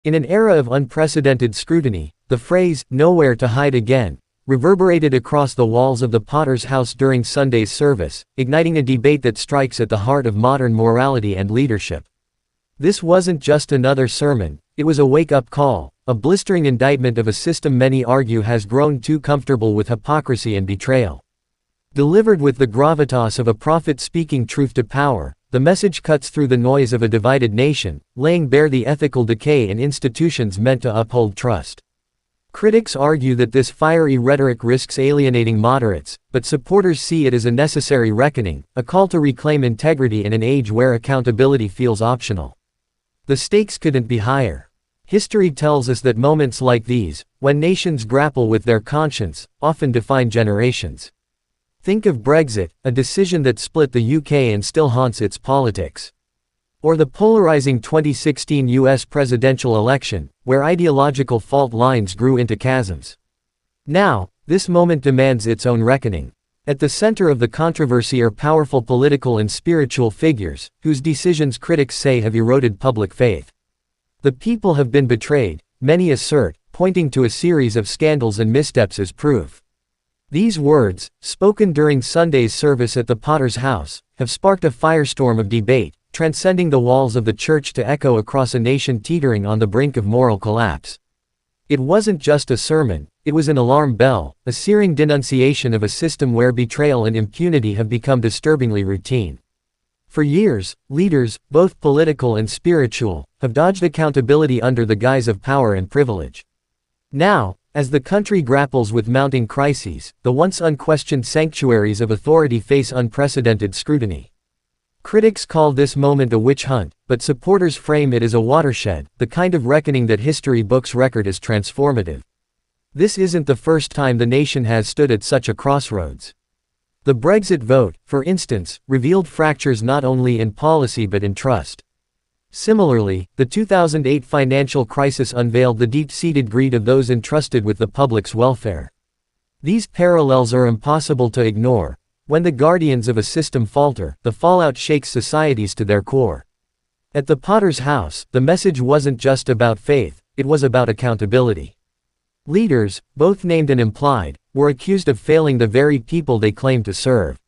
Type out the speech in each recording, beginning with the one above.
In an era of unprecedented scrutiny, the phrase, "nowhere to hide again," reverberated across the walls of the Potter's House during Sunday's service, igniting a debate that strikes at the heart of modern morality and leadership. This wasn't just another sermon, it was a wake-up call, a blistering indictment of a system many argue has grown too comfortable with hypocrisy and betrayal. Delivered with the gravitas of a prophet speaking truth to power, the message cuts through the noise of a divided nation, laying bare the ethical decay in institutions meant to uphold trust. Critics argue that this fiery rhetoric risks alienating moderates, but supporters see it as a necessary reckoning, a call to reclaim integrity in an age where accountability feels optional. The stakes couldn't be higher. History tells us that moments like these, when nations grapple with their conscience, often define generations. Think of Brexit, a decision that split the UK and still haunts its politics. Or the polarizing 2016 US presidential election, where ideological fault lines grew into chasms. Now, this moment demands its own reckoning. At the center of the controversy are powerful political and spiritual figures, whose decisions critics say have eroded public faith. The people have been betrayed, many assert, pointing to a series of scandals and missteps as proof. These words, spoken during Sunday's service at the Potter's House, have sparked a firestorm of debate, transcending the walls of the church to echo across a nation teetering on the brink of moral collapse. It wasn't just a sermon, it was an alarm bell, a searing denunciation of a system where betrayal and impunity have become disturbingly routine. For years, leaders, both political and spiritual, have dodged accountability under the guise of power and privilege. Now, as the country grapples with mounting crises, the once unquestioned sanctuaries of authority face unprecedented scrutiny. Critics call this moment a witch hunt, but supporters frame it as a watershed, the kind of reckoning that history books record as transformative. This isn't the first time the nation has stood at such a crossroads. The Brexit vote, for instance, revealed fractures not only in policy but in trust. Similarly, the 2008 financial crisis unveiled the deep-seated greed of those entrusted with the public's welfare. These parallels are impossible to ignore. When the guardians of a system falter, the fallout shakes societies to their core. At the Potter's House, the message wasn't just about faith, it was about accountability. Leaders, both named and implied, were accused of failing the very people they claimed to serve.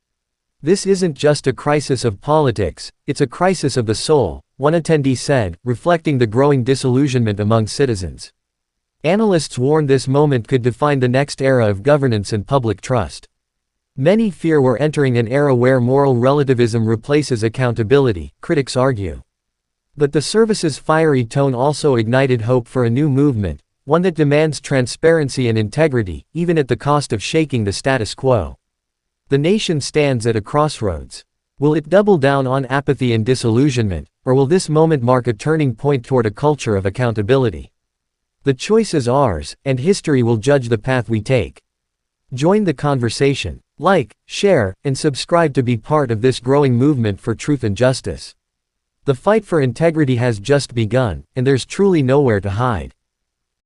This isn't just a crisis of politics, it's a crisis of the soul, one attendee said, reflecting the growing disillusionment among citizens. Analysts warn this moment could define the next era of governance and public trust. Many fear we're entering an era where moral relativism replaces accountability, critics argue. But the service's fiery tone also ignited hope for a new movement, one that demands transparency and integrity, even at the cost of shaking the status quo. The nation stands at a crossroads. Will it double down on apathy and disillusionment, or will this moment mark a turning point toward a culture of accountability? The choice is ours, and history will judge the path we take. Join the conversation. Like, share, and subscribe to be part of this growing movement for truth and justice. The fight for integrity has just begun, and there's truly nowhere to hide.